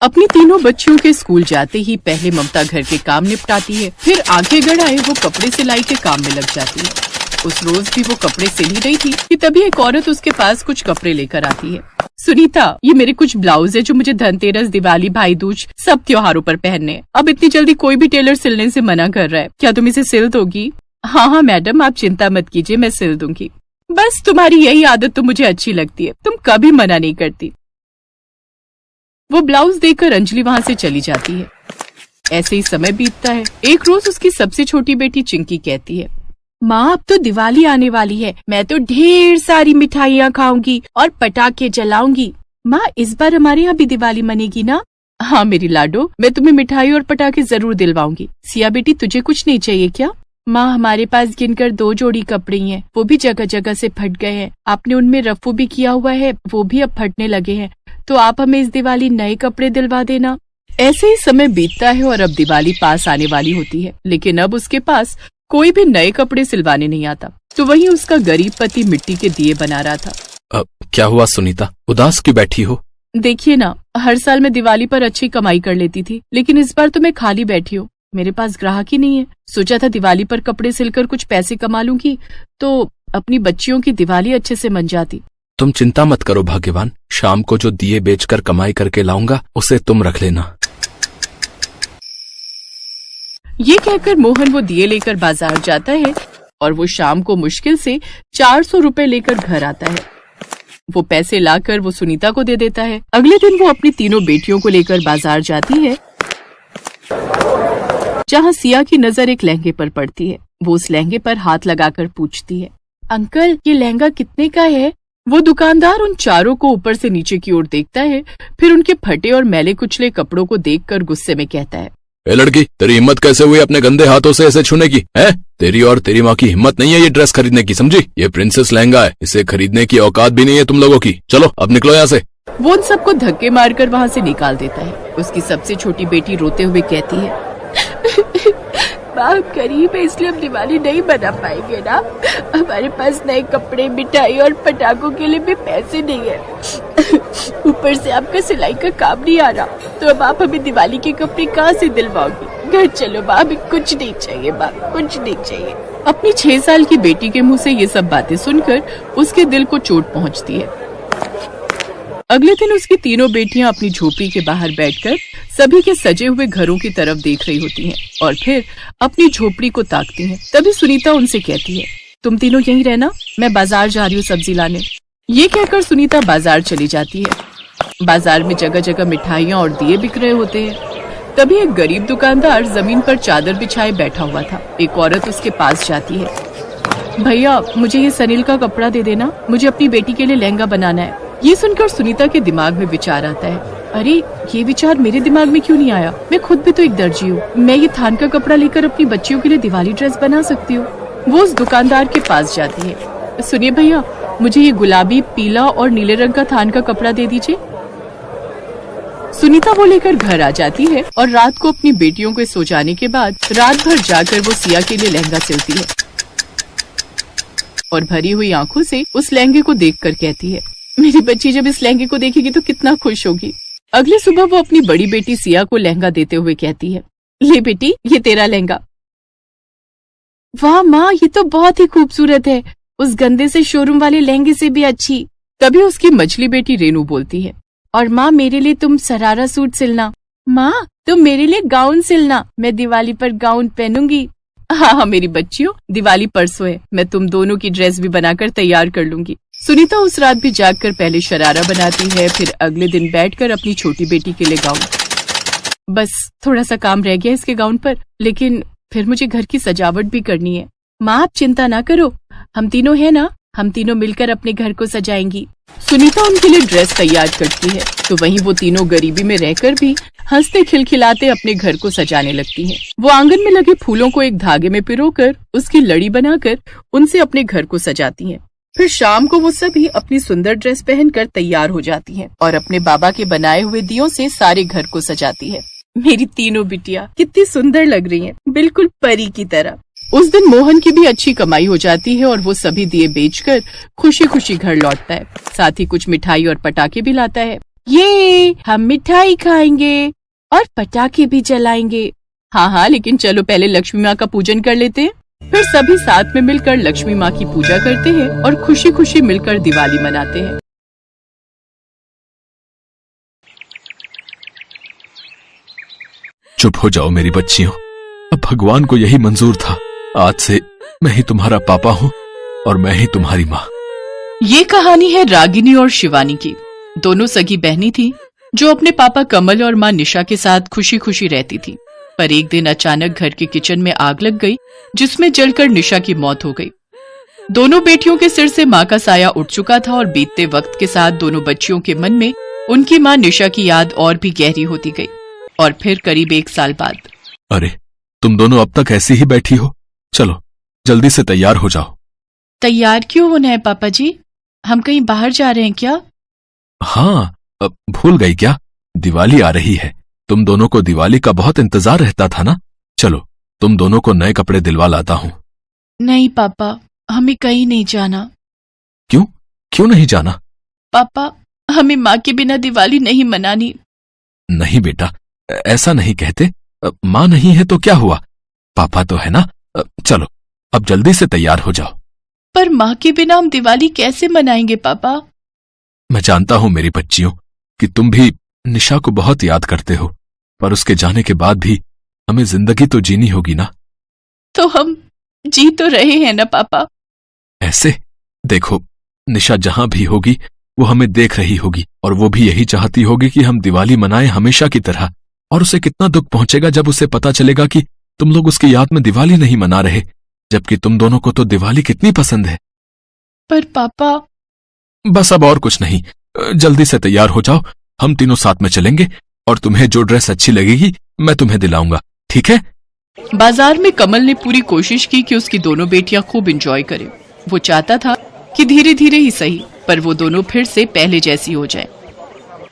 अपनी तीनों बच्चियों के स्कूल जाते ही पहले ममता घर के काम निपटाती है, फिर आगे गड़ाए वो कपड़े सिलाई के काम में लग जाती है। उस रोज भी वो कपड़े सिल ही रही थी कि तभी एक औरत उसके पास कुछ कपड़े लेकर आती है। सुनीता, ये मेरे कुछ ब्लाउज है जो मुझे धनतेरस, दिवाली, भाई दूज सब त्योहारों पर पहनने हैं। अब इतनी जल्दी कोई भी टेलर सिलने से मना कर रहा है, क्या तुम इसे सिल दोगी? हाँ मैडम, आप चिंता मत कीजिए, मैं सिल दूंगी। बस तुम्हारी यही आदत तो मुझे अच्छी लगती है, तुम कभी मना नहीं करती। वो ब्लाउज देकर अंजलि वहाँ से चली जाती है। ऐसे ही समय बीतता है। एक रोज उसकी सबसे छोटी बेटी चिंकी कहती है, माँ अब तो दिवाली आने वाली है, मैं तो ढेर सारी मिठाइयाँ खाऊंगी और पटाखे जलाऊंगी। माँ इस बार हमारे यहाँ भी दिवाली मनेगी ना? हाँ मेरी लाडो, मैं तुम्हें मिठाई और पटाखे जरूर दिलवाऊंगी। सिया बेटी, तुझे कुछ नहीं चाहिए क्या? माँ हमारे पास गिनकर 2 जोड़ी कपड़े ही हैं, वो भी जगह जगह से फट गए हैं। आपने उनमें रफू भी किया हुआ है, वो भी अब फटने लगे हैं, तो आप हमें इस दिवाली नए कपड़े दिलवा देना। ऐसे ही समय बीतता है और अब दिवाली पास आने वाली होती है, लेकिन अब उसके पास कोई भी नए कपड़े सिलवाने नहीं आता। तो वहीं उसका गरीब पति मिट्टी के दिए बना रहा था। क्या हुआ सुनीता, उदास क्यों बैठी हो? देखिए ना, हर साल मैं दिवाली पर अच्छी कमाई कर लेती थी, लेकिन इस बार तो मैं खाली बैठी हूँ, मेरे पास ग्राहक ही नहीं है। सोचा था दिवाली पर कपड़े सिलकर कुछ पैसे कमा लूंगी तो अपनी बच्चियों की दिवाली अच्छे से मन जाती। तुम चिंता मत करो भाग्यवान, शाम को जो दिए बेचकर कमाई करके लाऊंगा उसे तुम रख लेना। ये कहकर मोहन वो दिए लेकर बाजार जाता है और वो शाम को मुश्किल से 400 रुपए लेकर घर आता है। वो पैसे लाकर वो सुनीता को दे देता है। अगले दिन वो अपनी तीनों बेटियों को लेकर बाजार जाती है, जहाँ सिया की नजर एक लहंगे पर पड़ती है। वो उस लहंगे पर हाथ लगाकर पूछती है, अंकल ये लहंगा कितने का है? वो दुकानदार उन चारों को ऊपर से नीचे की ओर देखता है, फिर उनके फटे और मैले कुचले कपड़ों को देखकर गुस्से में कहता है, ए लड़की, तेरी हिम्मत कैसे हुई अपने गंदे हाथों से ऐसे छूने की? है तेरी और तेरी माँ की हिम्मत नहीं है ये ड्रेस खरीदने की, समझी? ये प्रिंसेस लहंगा है, इसे खरीदने की औकात भी नहीं है तुम लोगों की। चलो अब निकलो यहाँ से। वो उन सबको धक्के मारकर वहाँ से निकाल देता है। उसकी सबसे छोटी बेटी रोते हुए कहती है, बाप गरीब है इसलिए हम दिवाली नहीं बना पाएंगे ना, हमारे पास नए कपड़े, मिठाई और पटाखों के लिए भी पैसे नहीं है, ऊपर से आपका सिलाई का काम नहीं आ रहा, तो अब आप हमें दिवाली के कपड़े कहाँ से दिलवाओगी? घर चलो माँ, हमें कुछ नहीं चाहिए माँ, कुछ नहीं चाहिए। अपनी 6 साल की बेटी के मुंह से ये सब बातें सुनकर उसके दिल को चोट पहुँचती है। अगले दिन उसकी तीनों बेटियां अपनी झोपड़ी के बाहर बैठकर सभी के सजे हुए घरों की तरफ देख रही होती हैं और फिर अपनी झोपड़ी को ताकती हैं। तभी सुनीता उनसे कहती है, तुम तीनों यहीं रहना, मैं बाजार जा रही हूँ सब्जी लाने। ये कहकर सुनीता बाजार चली जाती है। बाजार में जगह जगह मिठाइयाँ और दिए बिक रहे होते हैं। तभी एक गरीब दुकानदार जमीन पर चादर बिछाए बैठा हुआ था। एक औरत उसके पास जाती है, भैया मुझे ये सनील का कपड़ा दे देना, मुझे अपनी बेटी के लिए लहंगा बनाना है। ये सुनकर सुनीता के दिमाग में विचार आता है, अरे ये विचार मेरे दिमाग में क्यों नहीं आया? मैं खुद भी तो एक दर्जी हूँ, मैं ये थान का कपड़ा लेकर अपनी बच्चियों के लिए दिवाली ड्रेस बना सकती हूँ। वो उस दुकानदार के पास जाती है, सुनिए भैया, मुझे ये गुलाबी, पीला और नीले रंग का थान का कपड़ा दे दीजिए। सुनीता वो लेकर घर आ जाती है और रात को अपनी बेटियों के सो जाने के बाद रात भर जाकर वो सिया के लिए लहंगा सिलती है और भरी हुई आंखों से उस लहंगे को देखकर कहती है, मेरी बच्ची जब इस लहंगे को देखेगी तो कितना खुश होगी। अगली सुबह वो अपनी बड़ी बेटी सिया को लहंगा देते हुए कहती है, ले बेटी ये तेरा लहंगा। वाह माँ, ये तो बहुत ही खूबसूरत है, उस गंदे से शोरूम वाले लहंगे से भी अच्छी। तभी उसकी मछली बेटी रेनू बोलती है, और माँ मेरे लिए तुम सरारा सूट सिलना। माँ तुम मेरे लिए गाउन सिलना, मैं दिवाली पर गाउन पहनूंगी। हाँ मेरी बच्चियों, दिवाली परसों है, मैं तुम दोनों की ड्रेस भी बनाकर तैयार कर लूंगी। सुनीता उस रात भी जागकर पहले शरारा बनाती है, फिर अगले दिन बैठकर अपनी छोटी बेटी के लिए गाउन। बस थोड़ा सा काम रह गया इसके गाउन पर, लेकिन फिर मुझे घर की सजावट भी करनी है। माँ आप चिंता ना करो, हम तीनों है ना, हम तीनों मिलकर अपने घर को सजाएंगी। सुनीता उनके लिए ड्रेस तैयार करती है, तो वहीं वो तीनों गरीबी में रहकर भी हंसते खिलखिलाते अपने घर को सजाने लगती हैं। वो आंगन में लगे फूलों को एक धागे में पिरोकर उसकी लड़ी बनाकर उनसे अपने घर को सजाती हैं। फिर शाम को वो सभी अपनी सुंदर ड्रेस पहनकर तैयार हो जाती हैं और अपने बाबा के बनाए हुए दियों से सारे घर को सजाती है। मेरी तीनों बिटिया कितनी सुंदर लग रही हैं, बिल्कुल परी की तरह। उस दिन मोहन की भी अच्छी कमाई हो जाती है और वो सभी दिए बेचकर खुशी खुशी घर लौटता है, साथ ही कुछ मिठाई और पटाखे भी लाता है। ये हम मिठाई खाएंगे और पटाखे भी जलाएंगे। हाँ हाँ, लेकिन चलो पहले लक्ष्मी माँ का पूजन कर लेते हैं। फिर सभी साथ में मिलकर लक्ष्मी माँ की पूजा करते हैं और खुशी खुशी मिलकर दिवाली मनाते हैं। चुप हो जाओ मेरी बच्चियों, अब भगवान को यही मंजूर था। आज से मैं ही तुम्हारा पापा हूँ और मैं ही तुम्हारी माँ। ये कहानी है रागिनी और शिवानी की। दोनों सगी बहनी थी जो अपने पापा कमल और माँ निशा के साथ खुशी खुशी रहती थी। पर एक दिन अचानक घर के किचन में आग लग गई, जिसमें जलकर निशा की मौत हो गई। दोनों बेटियों के सिर से माँ का साया उठ चुका था और बीतते वक्त के साथ दोनों बच्चियों के मन में उनकी माँ निशा की याद और भी गहरी होती गई। और फिर करीब 1 साल बाद, अरे तुम दोनों अब तक ऐसी ही बैठी हो, चलो जल्दी से तैयार हो जाओ। तैयार क्यों होना है पापा जी? हम कहीं बाहर जा रहे हैं क्या? हाँ, भूल गई क्या? दिवाली आ रही है। तुम दोनों को दिवाली का बहुत इंतजार रहता था ना। चलो तुम दोनों को नए कपड़े दिलवा लाता हूँ। नहीं पापा, हमें कहीं नहीं जाना। क्यों? क्यों नहीं जाना? पापा, हमें माँ के बिना दिवाली नहीं मनानी। नहीं बेटा, ऐसा नहीं कहते। माँ नहीं है तो क्या हुआ, पापा तो है ना। चलो अब जल्दी से तैयार हो जाओ। पर माँ के बिना हम दिवाली कैसे मनाएंगे पापा? मैं जानता हूँ मेरी बच्चियों कि तुम भी निशा को बहुत याद करते हो, पर उसके जाने के बाद भी हमें जिंदगी तो जीनी होगी ना। तो हम जी तो रहे हैं ना पापा। ऐसे देखो, निशा जहां भी होगी वो हमें देख रही होगी और वो भी यही चाहती होगी कि हम दिवाली मनाएं हमेशा की तरह। और उसे कितना दुख पहुंचेगा जब उसे पता चलेगा कि तुम लोग उसकी याद में दिवाली नहीं मना रहे, जबकि तुम दोनों को तो दिवाली कितनी पसंद है। पर पापा, बस अब और कुछ नहीं, जल्दी से तैयार हो जाओ। हम तीनों साथ में चलेंगे और तुम्हें जो ड्रेस अच्छी लगेगी मैं तुम्हें दिलाऊंगा, ठीक है? बाजार में कमल ने पूरी कोशिश की कि उसकी दोनों बेटियां खूब एंजॉय करें। वो चाहता था कि धीरे धीरे ही सही, पर वो दोनों फिर से पहले जैसी हो जाएं।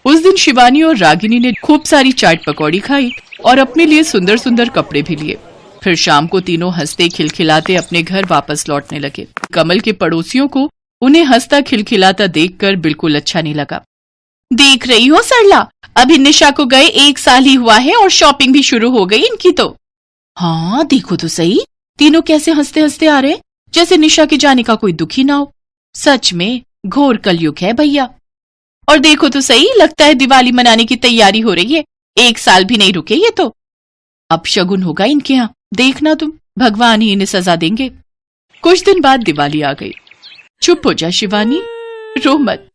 उस दिन शिवानी और रागिनी ने खूब सारी चाट पकौड़ी खाई और अपने लिए सुंदर सुंदर कपड़े भी लिए। फिर शाम को तीनों हंसते खिलखिलाते अपने घर वापस लौटने लगे। कमल के पड़ोसियों को उन्हें हंसता खिलखिलाता देखकर बिल्कुल अच्छा नहीं लगा। देख रही हो सरला, अभी निशा को गए 1 साल ही हुआ है और शॉपिंग भी शुरू हो गई इनकी तो। हाँ देखो तो सही, तीनों कैसे हंसते हंसते आ रहे, जैसे निशा के जाने का कोई दुख ही ना हो। सच में घोर कलयुग है भैया। और देखो तो सही, लगता है दिवाली मनाने की तैयारी हो रही है। 1 साल भी नहीं रुके ये तो। अब शगुन होगा इनके यहाँ, देखना तुम, भगवान ही इन्हें सजा देंगे। कुछ दिन बाद दिवाली आ गई। चुप हो जा शिवानी, रो मत।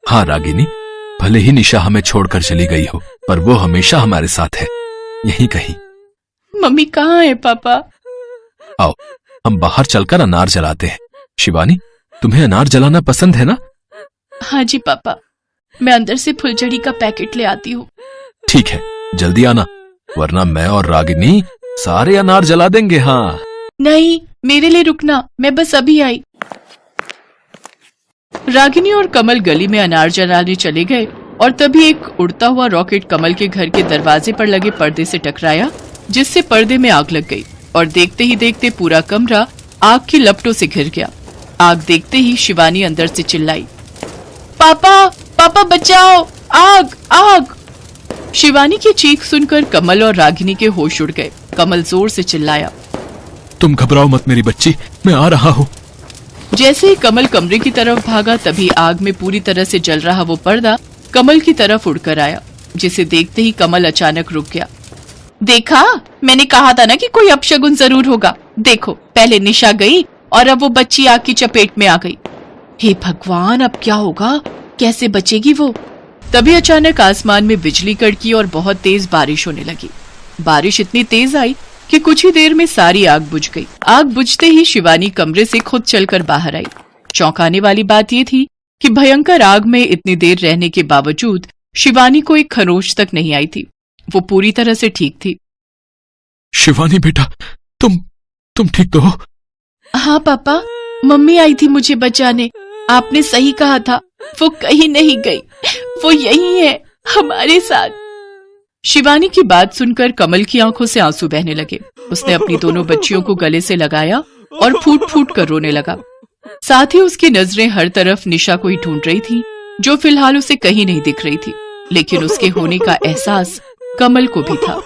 हाँ रागिनी, भले ही निशा हमें छोड़कर चली गई हो, पर वो हमेशा हमारे साथ है, यहीं कहीं। मम्मी कहाँ है पापा? आओ हम बाहर चलकर अनार जलाते हैं। शिवानी, तुम्हें अनार जलाना पसंद है ना? हाँ जी पापा, मैं अंदर से फुलझड़ी का पैकेट ले आती हूँ। ठीक है, जल्दी आना, वरना मैं और रागिनी सारे अनार जला देंगे। हाँ नहीं, मेरे लिए रुकना, मैं बस अभी आई। रागिनी और कमल गली में अनार जलाने चले गए और तभी एक उड़ता हुआ रॉकेट कमल के घर के दरवाजे पर लगे पर्दे से टकराया, जिससे पर्दे में आग लग गई और देखते ही देखते पूरा कमरा आग की लपटों से घिर गया। आग देखते ही शिवानी अंदर से चिल्लाई, पापा पापा बचाओ, आग आग। शिवानी की चीख सुनकर कमल और रागिनी के होश उड़ गए। कमल जोर से चिल्लाया, तुम घबराओ मत मेरी बच्ची, मैं आ रहा हूँ। जैसे ही कमल कमरे की तरफ भागा, तभी आग में पूरी तरह से जल रहा वो पर्दा कमल की तरफ उड़कर आया, जिसे देखते ही कमल अचानक रुक गया। देखा, मैंने कहा था ना कि कोई अपशगुन जरूर होगा। देखो, पहले निशा गई और अब वो बच्ची आग की चपेट में आ गई। हे भगवान, अब क्या होगा, कैसे बचेगी वो? तभी अचानक आसमान में बिजली कड़की और बहुत तेज बारिश होने लगी। बारिश इतनी तेज आई कि कुछ ही देर में सारी आग बुझ गई। आग बुझते ही शिवानी कमरे से खुद चलकर बाहर आई। चौंकाने वाली बात ये थी कि भयंकर आग में इतनी देर रहने के बावजूद शिवानी को एक खरोच तक नहीं आई थी। वो पूरी तरह से ठीक थी। शिवानी बेटा, तुम ठीक तो हो? हाँ पापा, मम्मी आई थी मुझे बचाने। आपने सही कहा था, वो कहीं नहीं गई, वो यही है हमारे साथ। शिवानी की बात सुनकर कमल की आंखों से आंसू बहने लगे। उसने अपनी दोनों बच्चियों को गले से लगाया और फूट फूट कर रोने लगा। साथ ही उसकी नजरें हर तरफ निशा को ही ढूंढ रही थी, जो फिलहाल उसे कहीं नहीं दिख रही थी। लेकिन उसके होने का एहसास कमल को भी था।